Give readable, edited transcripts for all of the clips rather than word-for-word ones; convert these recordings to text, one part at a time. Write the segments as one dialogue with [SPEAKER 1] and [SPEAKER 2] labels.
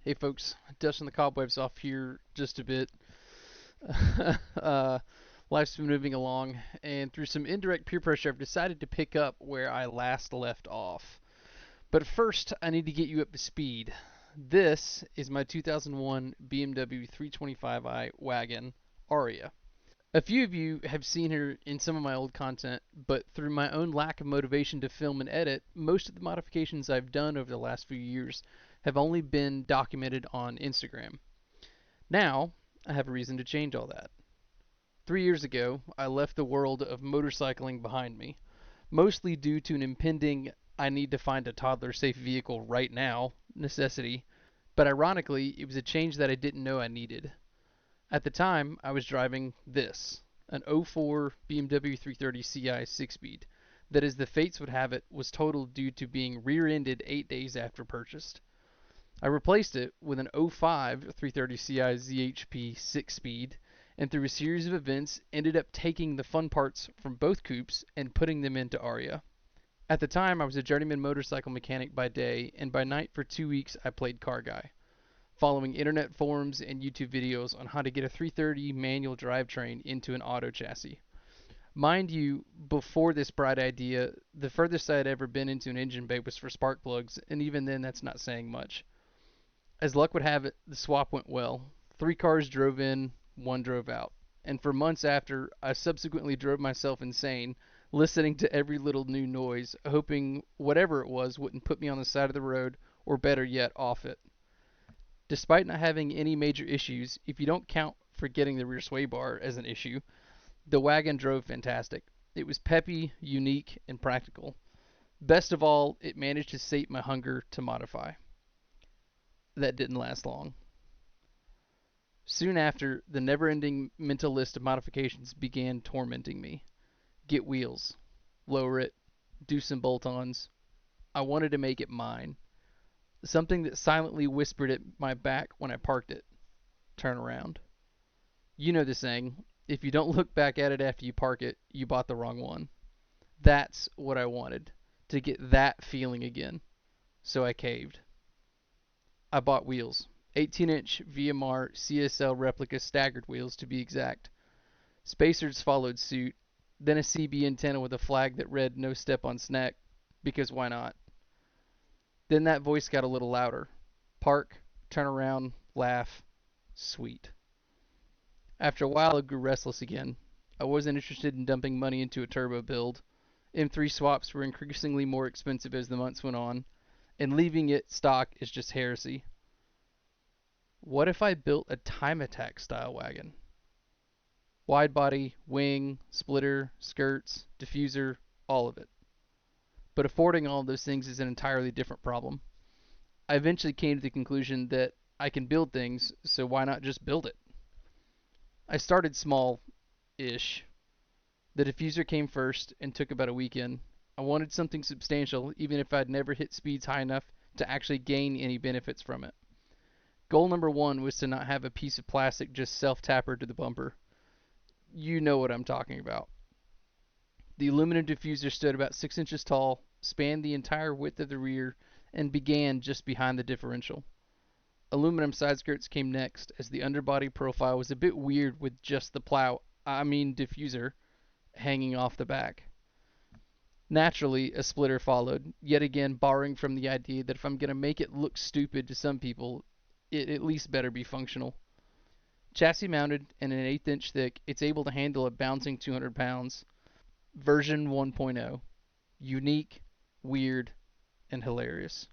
[SPEAKER 1] Hey folks, dusting the cobwebs off here just a bit. uh, Life's been moving along, and through some indirect peer pressure, I've decided to pick up where I last left off. But first, I need to get you up to speed. This is my 2001 BMW 325i Wagon Aria. A few of you have seen her in some of my old content, but through my own lack of motivation to film and edit, most of the modifications I've done over the last few years have only been documented on Instagram. Now, I have a reason to change all that. 3 years ago, I left the world of motorcycling behind me, mostly due to an impending I need to find a toddler safe vehicle right now necessity, but ironically, it was a change that I didn't know I needed. At the time, I was driving this, an '04 BMW 330 Ci 6-speed, that as the fates would have it was totaled due to being rear-ended 8 days after purchased. I replaced it with an '05 330 Ci ZHP 6-speed, and through a series of events ended up taking the fun parts from both coupes and putting them into Aria. At the time, I was a journeyman motorcycle mechanic by day, and by night for 2 weeks I played car guy, following internet forums and YouTube videos on how to get a 330 manual drivetrain into an auto chassis. Mind you, before this bright idea, the furthest I had ever been into an engine bay was for spark plugs, and even then that's not saying much. As luck would have it, the swap went well. 3 cars drove in, one drove out. And for months after, I subsequently drove myself insane, listening to every little new noise, hoping whatever it was wouldn't put me on the side of the road, or better yet, off it. Despite not having any major issues, if you don't count forgetting the rear sway bar as an issue, the wagon drove fantastic. It was peppy, unique, and practical. Best of all, it managed to sate my hunger to modify. That didn't last long. Soon after, the never ending mental list of modifications began tormenting me. Get wheels, lower it, do some bolt ons. I wanted to make it mine. Something that silently whispered at my back when I parked it. Turn around. You know the saying, if you don't look back at it after you park it, you bought the wrong one. That's what I wanted, to get that feeling again. So I caved. I bought wheels. 18-inch VMR CSL replica staggered wheels to be exact. Spacers followed suit, then a CB antenna with a flag that read no step on snack, because why not? Then that voice got a little louder. Park, turn around, laugh, sweet. After a while, I grew restless again. I wasn't interested in dumping money into a turbo build. M3 swaps were increasingly more expensive as the months went on, and leaving it stock is just heresy. What if I built a time attack style wagon? Wide body, wing, splitter, skirts, diffuser, all of it. But affording all of those things is an entirely different problem. I eventually came to the conclusion that I can build things, so why not just build it? I started small-ish. The diffuser came first and took about a weekend. I wanted something substantial, even if I'd never hit speeds high enough to actually gain any benefits from it. Goal number one was to not have a piece of plastic just self-tapered to the bumper. You know what I'm talking about. The aluminum diffuser stood about 6 inches tall, spanned the entire width of the rear, and began just behind the differential. Aluminum side skirts came next, as the underbody profile was a bit weird with just the diffuser, hanging off the back. Naturally, a splitter followed, yet again borrowing from the idea that if I'm going to make it look stupid to some people, it at least better be functional. Chassis mounted and an 1/8 inch thick, it's able to handle a bouncing 200 pounds. Version 1.0. Unique, weird, and hilarious.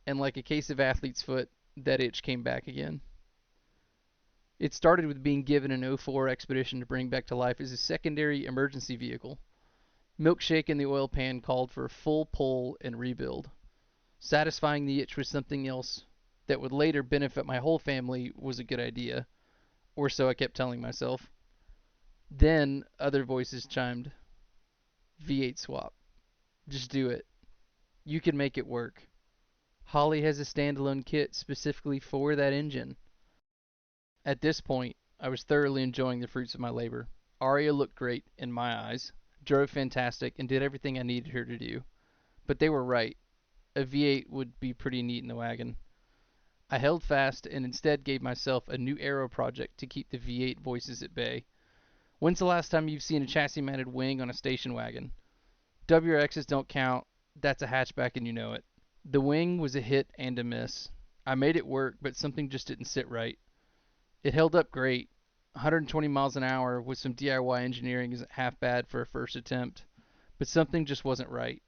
[SPEAKER 1] And like a case of athlete's foot, that itch came back again. It started with being given an '04 Expedition to bring back to life as a secondary emergency vehicle. Milkshake in the oil pan called for a full pull and rebuild. Satisfying the itch with something else that would later benefit my whole family was a good idea, or so I kept telling myself. Then other voices chimed. V8 swap. Just do it. You can make it work. Holly has a standalone kit specifically for that engine. At this point, I was thoroughly enjoying the fruits of my labor. Aria looked great, in my eyes, drove fantastic, and did everything I needed her to do. But they were right. A V8 would be pretty neat in the wagon. I held fast and instead gave myself a new aero project to keep the V8 voices at bay. When's the last time you've seen a chassis mounted wing on a station wagon? WRXs don't count. That's a hatchback and you know it. The wing was a hit and a miss. I made it work, but something just didn't sit right. It held up great. 120 miles an hour with some DIY engineering isn't half bad for a first attempt, but something just wasn't right.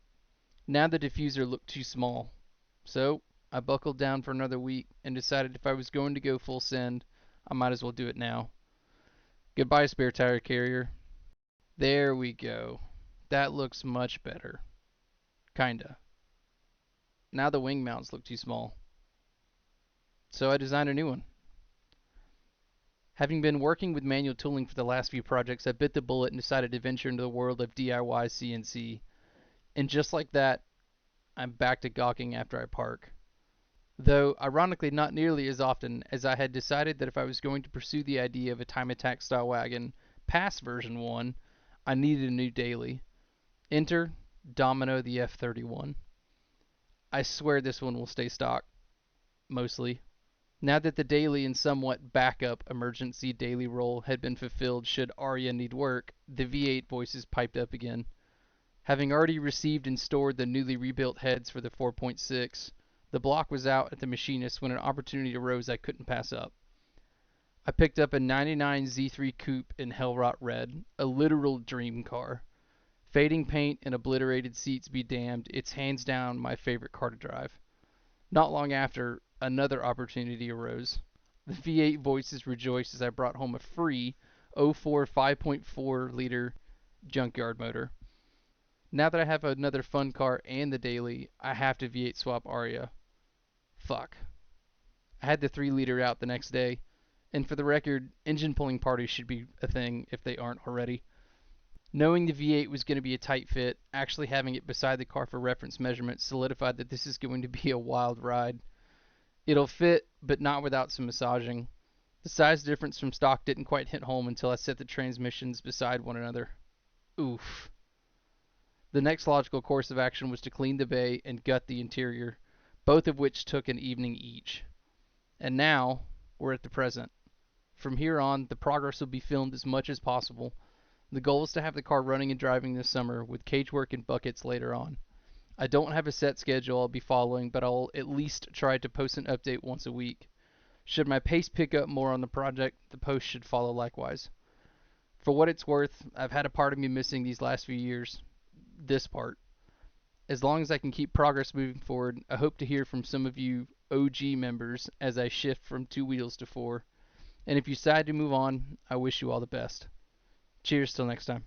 [SPEAKER 1] Now the diffuser looked too small. So I buckled down for another week and decided if I was going to go full send, I might as well do it now. Goodbye, spare tire carrier. There we go. That looks much better. Kinda. Now the wing mounts look too small. So I designed a new one. Having been working with manual tooling for the last few projects, I bit the bullet and decided to venture into the world of DIY CNC. And just like that, I'm back to gawking after I park. Though, ironically, not nearly as often, as I had decided that if I was going to pursue the idea of a time attack style wagon past version 1, I needed a new daily. Enter Domino the F31. I swear this one will stay stock, mostly. Now that the daily and somewhat backup emergency daily role had been fulfilled should Arya need work, the V8 voices piped up again. Having already received and stored the newly rebuilt heads for the 4.6, the block was out at the machinist when an opportunity arose I couldn't pass up. I picked up a 99 Z3 Coupe in Hellrot Red, a literal dream car. Fading paint and obliterated seats be damned, it's hands down my favorite car to drive. Not long after, another opportunity arose. The V8 voices rejoiced as I brought home a free '04 5.4 liter junkyard motor. Now that I have another fun car and the daily, I have to V8 swap Aria. Fuck. I had the 3 liter out the next day, and for the record, engine pulling parties should be a thing if they aren't already. Knowing the V8 was going to be a tight fit, actually having it beside the car for reference measurements solidified that this is going to be a wild ride. It'll fit, but not without some massaging. The size difference from stock didn't quite hit home until I set the transmissions beside one another. Oof. The next logical course of action was to clean the bay and gut the interior, both of which took an evening each. And now, we're at the present. From here on, the progress will be filmed as much as possible. The goal is to have the car running and driving this summer, with cage work and buckets later on. I don't have a set schedule I'll be following, but I'll at least try to post an update once a week. Should my pace pick up more on the project, the post should follow likewise. For what it's worth, I've had a part of me missing these last few years. This part. As long as I can keep progress moving forward, I hope to hear from some of you OG members as I shift from 2 wheels to 4. And if you decide to move on, I wish you all the best. Cheers till next time.